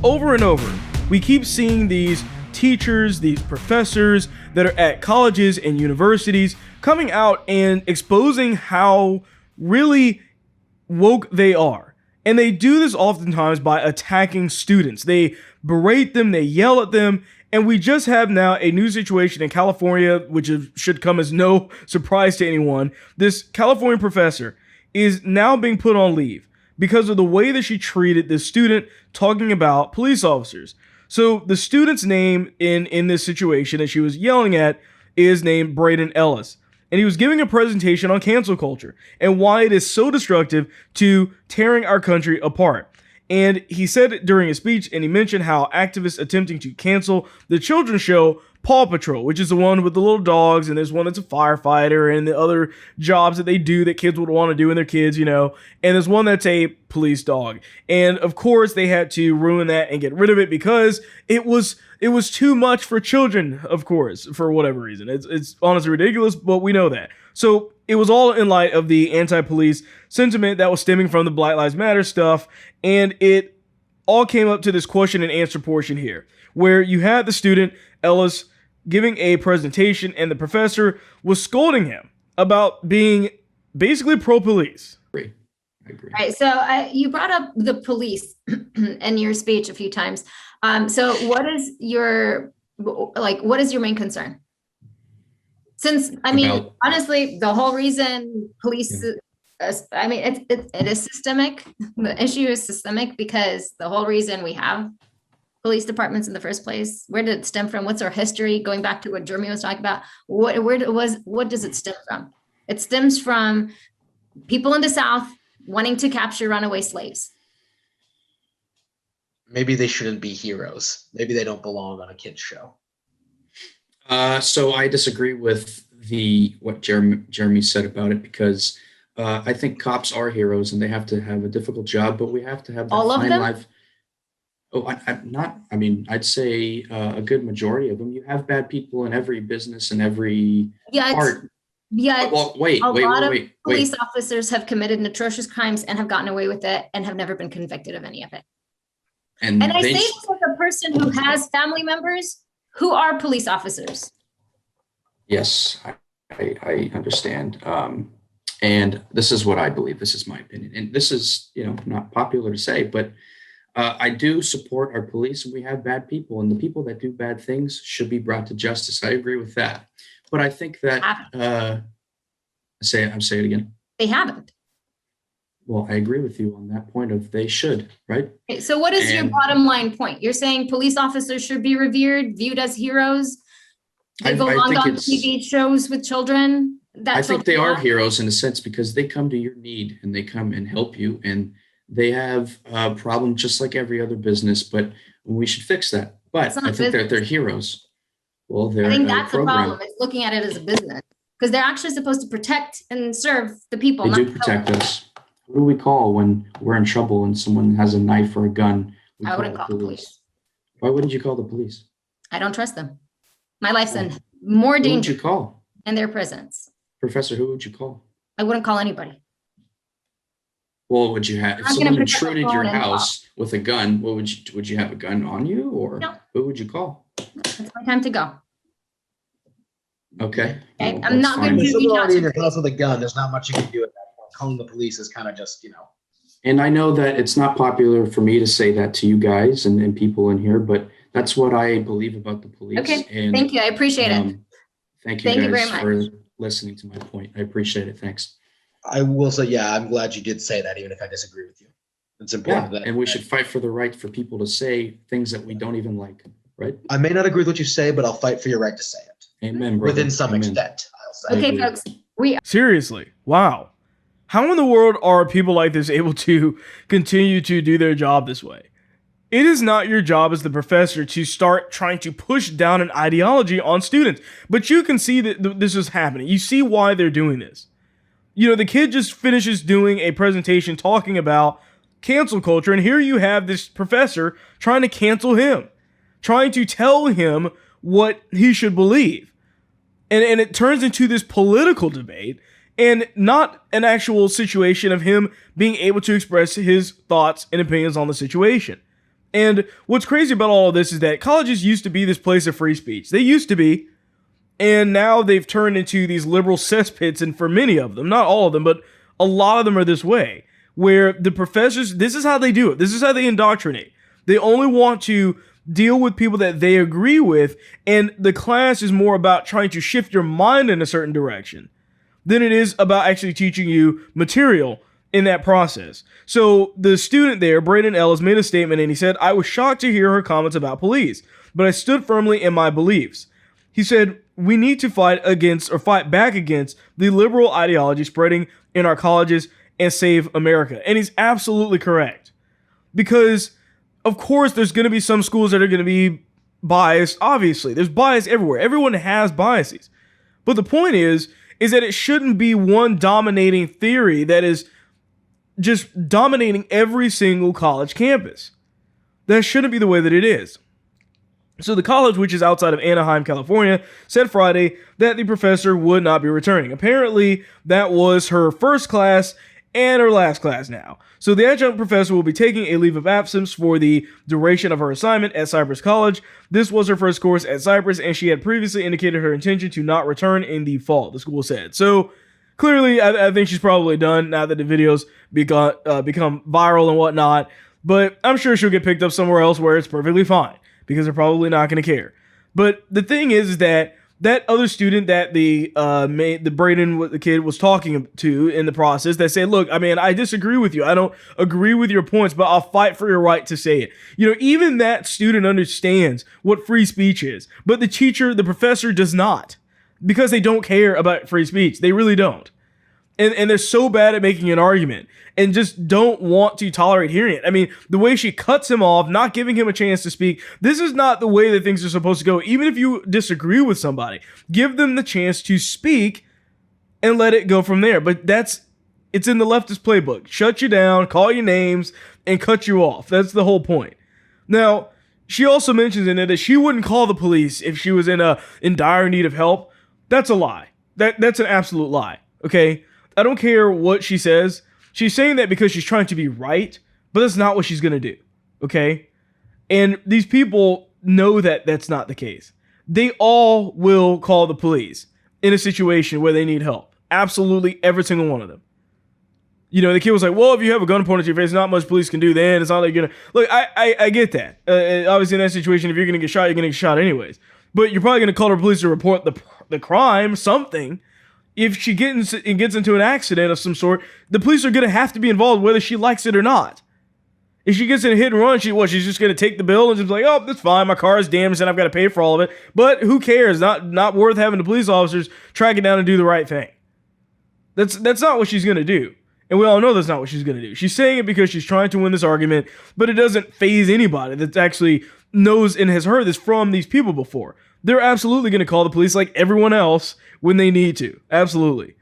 over and over, we keep seeing these teachers, these professors that are at colleges and universities coming out and exposing how really woke they are. And they do this oftentimes by attacking students. They berate them, they yell at them, and we just have now a new situation in California, which should come as no surprise to anyone. This California professor is now being put on leave because of the way that she treated this student talking about police officers. So the student's name in this situation that she was yelling at is named Braden Ellis. And he was giving a presentation on cancel culture and why it is so destructive to tearing our country apart. And he said it during his speech, and he mentioned how activists attempting to cancel the children's show Paw Patrol, which is the one with the little dogs, and there's one that's a firefighter, and the other jobs that they do that kids would want to do in their kids, and there's one that's a police dog. And of course, they had to ruin that and get rid of it because it was too much for children, of course, for whatever reason. It's honestly ridiculous, but we know that. So it was all in light of the anti-police sentiment that was stemming from the Black Lives Matter stuff, and it all came up to this question and answer portion here, where you had the student, Ellis, giving a presentation, and the professor was scolding him about being basically pro-police. I agree. Right. So you brought up the police in your speech a few times. So what is your main concern? Since, honestly, the whole reason police, it is systemic. The issue is systemic because the whole reason we have police departments in the first place, where did it stem from? What's our history? Going back to what Jeremy was talking about, what does it stem from? It stems from people in the South wanting to capture runaway slaves. Maybe they shouldn't be heroes. Maybe they don't belong on a kid's show. So I disagree with what Jeremy said about it, because I think cops are heroes and they have to have a difficult job, but we have to have that all of fine them? life. Oh, I'd say a good majority of them. You have bad people in every business and every part. Yeah. Well, wait. Police officers have committed atrocious crimes and have gotten away with it and have never been convicted of any of it. And I say this as a person who has family members who are police officers. Yes, I understand. And this is what I believe. This is my opinion. And this is, not popular to say, but I do support our police, and we have bad people, and the people that do bad things should be brought to justice. I agree with that. But I think that say it again. They haven't. Well, I agree with you on that point of they should, right? Okay, so what is your bottom line point? You're saying police officers should be revered, viewed as heroes. They belong on TV shows with children. I think they are heroes in a sense because they come to your need and they come and help you, and they have a problem just like every other business, but we should fix that. But I think they're heroes. Well, I think that's the problem. It's looking at it as a business because they're actually supposed to protect and serve the people. They do protect us. Who do we call when we're in trouble and someone has a knife or a gun? I wouldn't call the police. Why wouldn't you call the police? I don't trust them. My life's in more danger. Who would you call? In their presence. Professor, who would you call? I wouldn't call anybody. Well, would you have, if someone intruded your house with a gun, would you have a gun on you, or no. Who would you call? It's my time to go. Okay. Well, I'm not going to reach out in your house with a gun. There's not much you can do at that point. Calling the police is kind of just, And I know that it's not popular for me to say that to you guys and people in here, but that's what I believe about the police. Okay. And, thank you. I appreciate it. Thank you guys for listening to my point. I appreciate it. Thanks. I will say, I'm glad you did say that, even if I disagree with you. It's important. And we should fight for the right for people to say things that we don't even like, right? I may not agree with what you say, but I'll fight for your right to say it. Amen, brother. Within some extent, I'll say. Okay, folks. Seriously, wow. How in the world are people like this able to continue to do their job this way? It is not your job as the professor to start trying to push down an ideology on students. But you can see that this is happening. You see why they're doing this. The kid just finishes doing a presentation talking about cancel culture, and here you have this professor trying to cancel him, trying to tell him what he should believe. And it turns into this political debate and not an actual situation of him being able to express his thoughts and opinions on the situation. And what's crazy about all of this is that colleges used to be this place of free speech. They used to be, and now they've turned into these liberal cesspits, and for many of them, not all of them, but a lot of them are this way, where the professors, this is how they do it. This is how they indoctrinate. They only want to deal with people that they agree with, and the class is more about trying to shift your mind in a certain direction than it is about actually teaching you material in that process. So the student there, Braden Ellis, made a statement and he said, "I was shocked to hear her comments about police, but I stood firmly in my beliefs." He said, "We need to fight back against the liberal ideology spreading in our colleges and save America." And he's absolutely correct. Because, of course, there's going to be some schools that are going to be biased. Obviously, there's bias everywhere. Everyone has biases. But the point is that it shouldn't be one dominating theory that is just dominating every single college campus. That shouldn't be the way that it is. So the college, which is outside of Anaheim, California, said Friday that the professor would not be returning. Apparently, that was her first class and her last class now. So the adjunct professor will be taking a leave of absence for the duration of her assignment at Cypress College. This was her first course at Cypress, and she had previously indicated her intention to not return in the fall, the school said. So clearly, I think she's probably done now that the videos become viral and whatnot. But I'm sure she'll get picked up somewhere else where it's perfectly fine, because they're probably not going to care. But the thing is that other student that the Braden, the kid, was talking to in the process, that said, "Look, I mean, I disagree with you. I don't agree with your points, but I'll fight for your right to say it." You know, even that student understands what free speech is, but the professor does not, because they don't care about free speech. They really don't. And they're so bad at making an argument and just don't want to tolerate hearing it. I mean, the way she cuts him off, not giving him a chance to speak, this is not the way that things are supposed to go. Even if you disagree with somebody, give them the chance to speak and let it go from there. But it's in the leftist playbook. Shut you down, call your names, and cut you off. That's the whole point. Now, she also mentions in it that she wouldn't call the police if she was in dire need of help. That's a lie. That's an absolute lie. Okay? I don't care what she says. She's saying that because she's trying to be right, but that's not what she's going to do. Okay? And these people know that that's not the case. They all will call the police in a situation where they need help. Absolutely every single one of them. You know, the kid was like, "Well, if you have a gun pointed to your face, not much police can do then. It's not like you're going to..." Look, I get that. Obviously, in that situation, if you're going to get shot, you're going to get shot anyways. But you're probably going to call the police to report the crime, something. If she gets into an accident of some sort, the police are going to have to be involved whether she likes it or not. If she gets in a hit and run, she's just going to take the bill and just be like, "Oh, that's fine. My car is damaged and I've got to pay for all of it." But who cares? Not worth having the police officers track it down and do the right thing. That's not what she's going to do. And we all know that's not what she's going to do. She's saying it because she's trying to win this argument, but it doesn't faze anybody that actually knows and has heard this from these people before. They're absolutely going to call the police like everyone else when they need to. Absolutely.